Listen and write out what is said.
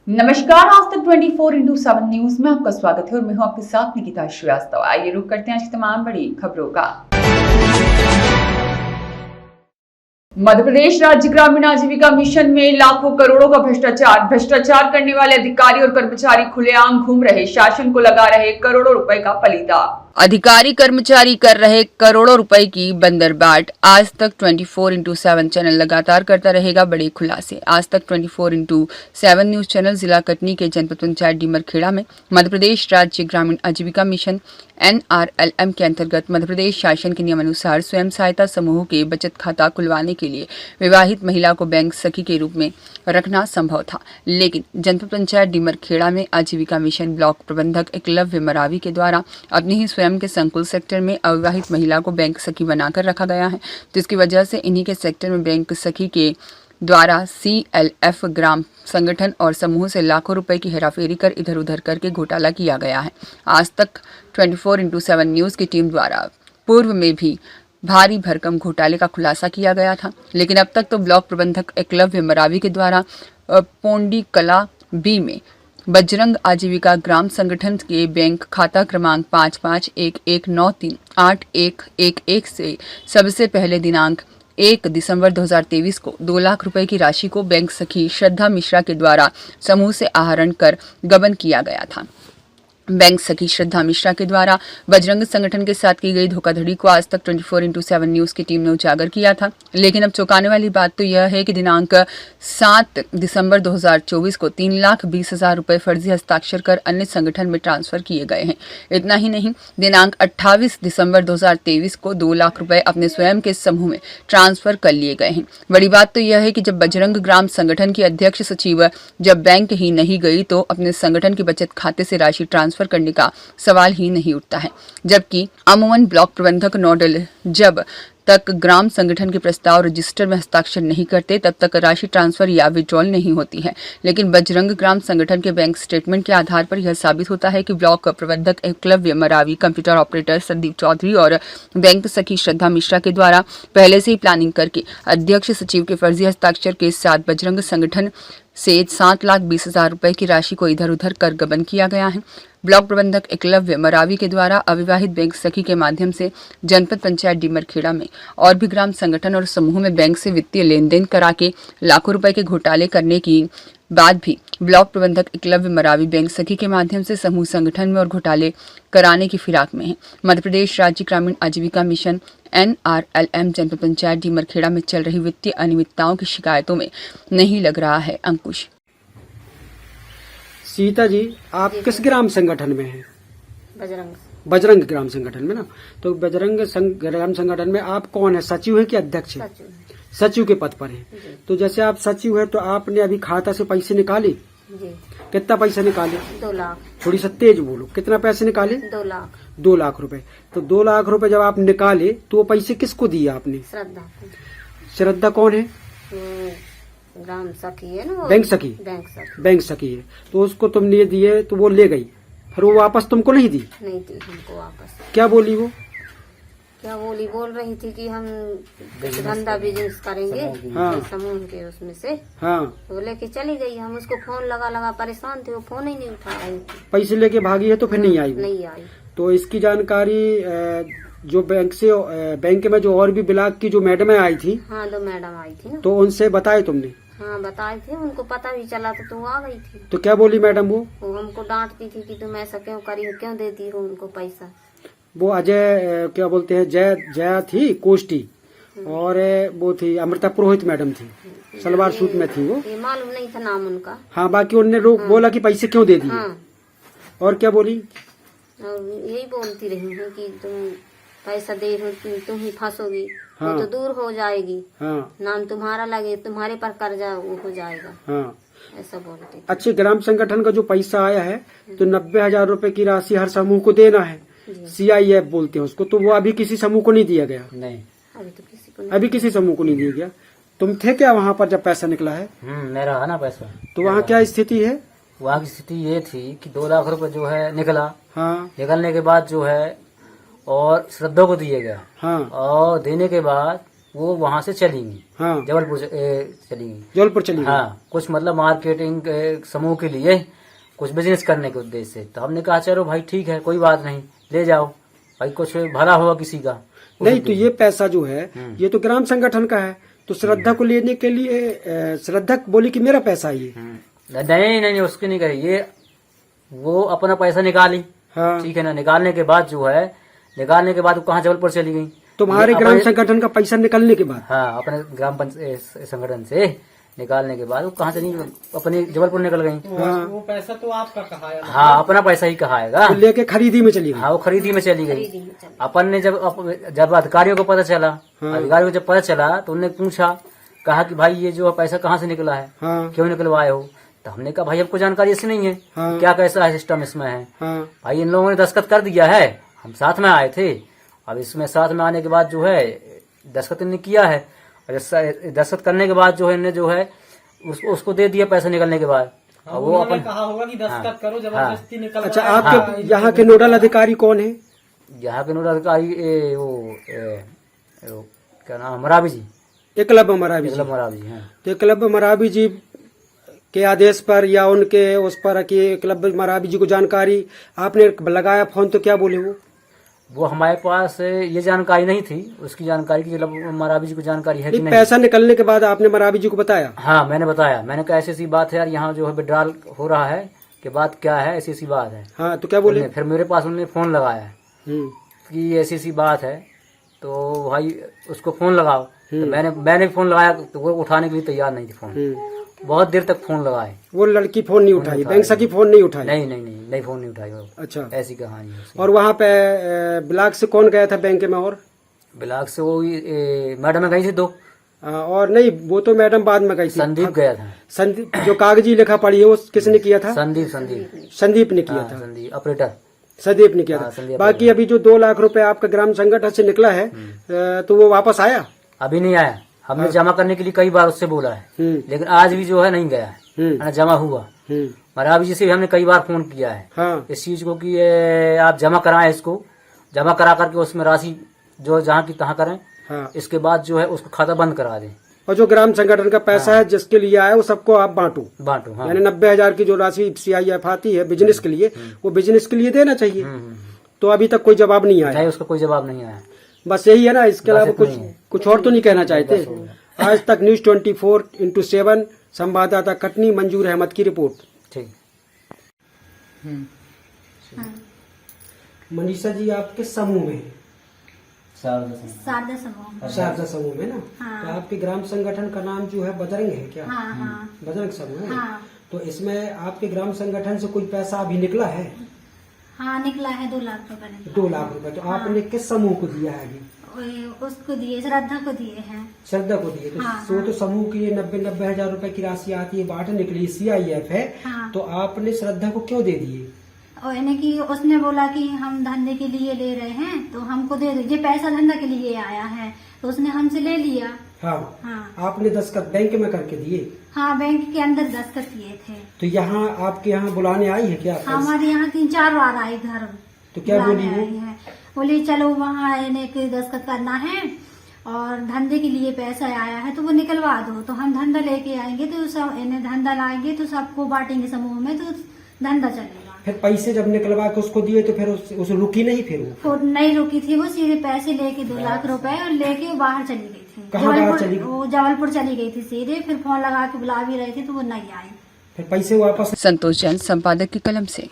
नमस्कार, आज तक 24/7 न्यूज में आपका स्वागत है और मैं हूं आपके साथ निकिता श्रीवास्तव। आइए रुक करते हैं आज की तमाम बड़ी खबरों का। मध्य प्रदेश राज्य ग्रामीण आजीविका मिशन में लाखों करोड़ों का भ्रष्टाचार करने वाले अधिकारी और कर्मचारी खुलेआम घूम रहे, शासन को लगा रहे करोड़ों रुपए का पलीदा। अधिकारी कर्मचारी कर रहे करोड़ों रुपए की बंदरबाट। आज तक 24/7 चैनल लगातार करता रहेगा बड़े खुलासे। आज तक 24/7 न्यूज चैनल जिला कटनी के जनपद पंचायत डीमरखेड़ा में मध्य प्रदेश राज्य ग्रामीण आजीविका मिशन NRLM के अंतर्गत मध्य प्रदेश शासन के नियमानुसार स्वयं सहायता समूह के बचत खाता खुलवाने के लिए विवाहित महिला को बैंक सखी के रूप में रखना संभव था, लेकिन जनपद पंचायत डीमरखेड़ा में आजीविका मिशन ब्लॉक प्रबंधक एकलव्य मरावी के द्वारा अपने ही स्वयं के संकुल सेक्टर में अविवाहित महिला को बैंक सखी बनाकर रखा गया है, जिसकी वजह से इन्हीं के सेक्टर में बैंक सखी के द्वारा CLF ग्राम संगठन और समूह से लाखों रुपए की हेराफेरी कर इधर उधर करके घोटाला किया गया है। आज तक 24/7 न्यूज की टीम द्वारा पूर्व में भी भारी भरकम घोटाले का खुलासा किया गया था, लेकिन अब तक तो ब्लॉक प्रबंधक एकलव्य मरावी के द्वारा पोंडी कला B में बजरंग आजीविका ग्राम संगठन के बैंक खाता क्रमांक 5511938111 से सबसे पहले दिनांक 1 दिसंबर 2023 को 2 लाख रुपए की राशि को बैंक सखी श्रद्धा मिश्रा के द्वारा समूह से आहरण कर गबन किया गया था। बैंक सखी श्रद्धा मिश्रा के द्वारा बजरंग संगठन के साथ की गई धोखाधड़ी को आज तक 24/7 न्यूज की टीम ने उजागर किया था, लेकिन अब चौंकाने वाली बात तो यह है कि दिनांक 7 दिसंबर 2024 को 3,20,000 रुपए फर्जी हस्ताक्षर कर अन्य संगठन में ट्रांसफर किए गए हैं। इतना ही नहीं, दिनांक 28 दिसंबर 2023 को 2 लाख रुपए अपने स्वयं के समूह में ट्रांसफर कर लिए गए हैं। बड़ी बात तो यह है कि जब बजरंग ग्राम संगठन की अध्यक्ष सचिव जब बैंक ही नहीं गई तो अपने संगठन के बचत खाते से राशि ट्रांसफर करने का सवाल ही नहीं उठता है, जबकि अमूमन ब्लॉक प्रबंधक नोडल जब तक ग्राम संगठन के प्रस्ताव रजिस्टर में हस्ताक्षर नहीं करते तब तक राशि ट्रांसफर या विड्रॉल नहीं होती है। लेकिन बजरंग ग्राम संगठन के बैंक स्टेटमेंट के आधार पर यह साबित होता है कि ब्लॉक प्रबंधक एकलव्य मरावी, कंप्यूटर ऑपरेटर संदीप चौधरी और बैंक सखी श्रद्धा मिश्रा के द्वारा पहले से ही प्लानिंग करके अध्यक्ष सचिव के फर्जी हस्ताक्षर के साथ बजरंग संगठन से 7,20,000 रुपए की राशि को इधर उधर कर गबन किया गया है। ब्लॉक प्रबंधक एकलव्य मरावी के द्वारा अविवाहित बैंक सखी के माध्यम से जनपद पंचायत डीमरखेड़ा में और भी ग्राम संगठन और समूह में बैंक से वित्तीय लेन देन करा के लाखों रुपए के घोटाले करने की बाद भी ब्लॉक प्रबंधक एकलव्य मरावी बैंक सखी के माध्यम से समूह संगठन में और घोटाले कराने की फिराक में है। मध्य प्रदेश राज्य ग्रामीण आजीविका मिशन NRLM जनपद पंचायत डीमरखेड़ा में चल रही वित्तीय अनियमितताओं की शिकायतों में नहीं लग रहा है अंकुश। सीता जी, आप किस ग्राम संगठन में हैं? बजरंग ग्राम संगठन में ना। तो ग्राम संगठन में आप कौन है, सचिव है कि अध्यक्ष है? सचिव के पद पर है। तो जैसे आप सचिव है तो आपने अभी खाता से पैसे निकाले? जी। कितना पैसा निकाले? 2 लाख। थोड़ी सा तेज बोलो, कितना पैसे निकाले? 2 लाख। 2 लाख रुपए। तो 2 लाख रुपए जब आप निकाले तो वो पैसे किसको दिए आपने? श्रद्धा को। श्रद्धा कौन है? ग्राम सखी है ना, बैंक सखी। बैंक सखी है। तो उसको तुमने दिए तो वो ले गई, फिर वो वापस तुमको नहीं दी? नहीं दी हमको वापस। क्या बोली वो? बोल रही थी कि हम धंधा बिजनेस करेंगे। हाँ। समूह के उसमें से। हाँ। वो लेके चली गई। हम उसको फोन लगा परेशान थे, वो फोन ही नहीं उठा रही थी। पैसे लेके भागी है तो फिर नहीं आई? नहीं आई। तो इसकी जानकारी जो बैंक में जो और भी ब्लॉक की जो मैडम आई थी? हाँ, 2 मैडम आई थी ना। तो उनसे बताए तुमने? हाँ, बताए थे, उनको पता भी चला तो वो आ गई थी। तो क्या बोली मैडम वो? हमको डांटती थी कि तुम ऐसा क्यों करी हो, क्यों देती हो उनको पैसा। वो अजय क्या बोलते हैं, जया थी कोष्टी, और वो थी अमृता पुरोहित मैडम थी, सलवार सूट में थी वो। ये मालूम नहीं था नाम उनका। हाँ, बाकी उनने बोला कि पैसे क्यों दे दिए। हाँ। और क्या बोली? और यही बोलती रही है कि तुम पैसा दे हो, तुम ही फंसोगी। हाँ। वो तो दूर हो जाएगी। हाँ। नाम तुम्हारा लगे, तुम्हारे पर कर्जा वो हो जाएगा। हाँ, ऐसा बोलती। अच्छे ग्राम संगठन का जो पैसा आया है तो 90,000 रुपए की राशि हर समूह को देना है। CIF बोलते हैं उसको। तो वो अभी किसी समूह को नहीं दिया गया? नहीं, अभी तो किसी को नहीं। अभी किसी समूह को नहीं दिया गया। तुम थे क्या वहाँ पर जब पैसा निकला है? मेरा है ना पैसा। तो वहाँ क्या स्थिति है? वहाँ की स्थिति ये थी कि 2 लाख रुपए जो है निकला। हाँ। निकलने के बाद जो है और श्रद्धा को दिया गया। हाँ। और देने के बाद वो वहाँ से चली गई, हाँ जबलपुर चली गई। जबलपुर चली गई। हाँ, कुछ मतलब मार्केटिंग समूह के लिए कुछ बिजनेस करने के उद्देश्य से। तो हमने कहा चलो भाई ठीक है, कोई बात नहीं, ले जाओ भाई, कुछ भला होगा किसी का। नहीं तो ये पैसा जो है ये तो ग्राम संगठन का है, तो श्रद्धा को लेने के लिए श्रद्धा बोली कि मेरा पैसा है ये। नहीं नहीं, उसकी नहीं कही, ये वो अपना पैसा निकाली, हाँ ठीक है ना। निकालने के बाद जो है, निकालने के बाद वो कहाँ जबलपुर चली गई। तुम्हारे ये ग्राम अपने- संगठन का पैसा निकलने के बाद। हाँ, अपने ग्राम पंचायत संगठन से निकालने के बाद वो कहाँ चली, अपने जबलपुर निकल गई। हाँ वो पैसा तो आपका कहा है। हाँ, अपना पैसा ही कहाएगा। तो लेके खरीदी में चली गई। हाँ, वो खरीदी में चली गई। अपन ने जब अधिकारियों को पता चला, अधिकारियों को जब पता चला तो उन्होंने पूछा, कहा कि भाई ये जो पैसा कहाँ से निकला है, हाँ क्यों निकलवाए हो। तो हमने कहा भाई हमको जानकारी ऐसी नहीं है, हाँ। क्या कैसा है सिस्टम इसमें है। हाँ भाई इन लोगों ने दस्तखत कर दिया है, हम साथ में आए थे। अब इसमें साथ में आने के बाद जो है दस्तखत इन्होंने किया है, और दस्तखत करने के बाद जो है इन्हें जो है उसको दे दिया पैसा निकलने के बाद। और वो उन्होंने अपन कहा होगा कि दस्तखत करो, जबरदस्ती निकल। अच्छा, आपके यहाँ के नोडल अधिकारी कौन है? यहाँ के नोडल अधिकारी वो क्या नाम, मरावी जी, एकलव्य मरावी जी। मरावी जी। हाँ, तो एकलव्य मरावी जी के आदेश पर या उनके उस पर कि एकलव्य मरावी जी को जानकारी आपने लगाया फोन, तो क्या बोले वो हमारे पास ये जानकारी नहीं थी, उसकी जानकारी की मरावी जी को जानकारी है कि नहीं। पैसा निकलने के बाद आपने मरावी जी को बताया? हाँ, मैंने बताया, मैंने कहा ऐसी बात है यार, यहाँ जो है विड्रॉल हो रहा है कि बात क्या है, ऐसी बात है। हाँ तो क्या बोले? फिर मेरे पास उन्होंने फोन लगाया कि ऐसी बात है, तो भाई उसको फोन लगाओ। तो मैंने फोन लगाया तो वो उठाने के लिए तैयार नहीं थी फोन। बहुत देर तक फोन लगाए, वो लड़की फोन नहीं उठाई, बैंक सखी फोन नहीं उठाई? नहीं फोन नहीं उठाई वो। अच्छा, ऐसी कहानी है उसकी। और वहाँ पे ब्लॉक से कौन गया था बैंक में? और ब्लॉक से वो मैडम गई थी 2। और नहीं, वो तो मैडम बाद में गई थी। संदीप गया था। संदीप जो कागजी लिखा पड़ी है वो किसने किया था? संदीप संदीप ने किया था। संदीप ऑपरेटर संदीप ने किया हाँ, था। संदीप बाकी अभी जो 2 लाख रुपए आपका ग्राम संगठन से निकला है तो वो वापस आया? अभी नहीं आया। हमने जमा करने के लिए कई बार उससे बोला है, लेकिन आज भी जो है नहीं गया है, ना जमा हुआ। मरावी जी से भी हमने कई बार फोन किया है हाँ इस चीज को कि आप जमा कराएं, इसको जमा करा करके उसमें राशि जो जहाँ की तहाँ करें, हाँ। इसके बाद जो है उसको खाता बंद करा दें। और जो ग्राम संगठन का पैसा है जिसके लिए आया वो सबको आप बांटो। हाँ। यानी 90,000 की जो राशि CIF आती है बिजनेस के लिए, वो बिजनेस के लिए देना चाहिए। तो अभी तक कोई जवाब नहीं आया? नहीं, उसका कोई जवाब नहीं आया। बस यही है ना, इसके अलावा कुछ और तो नहीं कहना चाहते? आज तक न्यूज 24x7 संवाददाता कटनी मंजूर अहमद की रिपोर्ट। ठीक। मनीषा जी, आप किस समूह में हैं? शारदा समूह। शारदा समूह में ना? हाँ। तो आपके ग्राम संगठन का नाम जो है बजरंग है क्या? हाँ हाँ बजरंग समूह है। हाँ तो इसमें आपके ग्राम संगठन से कोई पैसा अभी निकला है? हाँ, निकला है 2 लाख रुपए निकला। 2 लाख रुपए। तो आपने किस समूह को दिया है अभी? उसको दिए, श्रद्धा को दिए हैं। श्रद्धा को दिए। तो हाँ, वो तो समूह की 90,000 रुपए की राशि आती है, बांटने के लिए CIF है। हाँ। तो आपने श्रद्धा को क्यों दे दिए? और यानी कि उसने बोला कि हम धंधे के लिए ले रहे हैं तो हमको दे दीजिए, पैसा धंधा के लिए आया है, तो उसने हमसे ले लिया। हाँ। हाँ आपने दस्तखत बैंक में करके दिए? हाँ, बैंक के अंदर दस्तखत किए थे। तो यहाँ आपके यहाँ बुलाने आई है क्या? हमारे यहाँ 3-4 बार आई घर। तो क्या बुलाने बोली वो? आई है, बोली चलो वहाँ इन्हें के दस्तखत करना है और धंधे के लिए पैसा आया है तो वो निकलवा दो। तो हम धंधा लेके आएंगे तो सब इन्हें धंधा लाएंगे तो सबको बांटेंगे समूह में, तो धंधा चलेगा। फिर पैसे जब निकलवा के उसको दिए तो फिर उस रुकी नहीं? फिर वो नहीं रुकी थी, वो सीधे पैसे लेके 2 लाख रुपए और लेके वो बाहर चली गई थी। कहाँ बाहर चली गई? वो जबलपुर चली गई थी सीधे। फिर फोन लगा के बुला भी रहे थे तो वो नहीं आई। फिर पैसे वापस? संतोष जैन, संपादक की कलम से।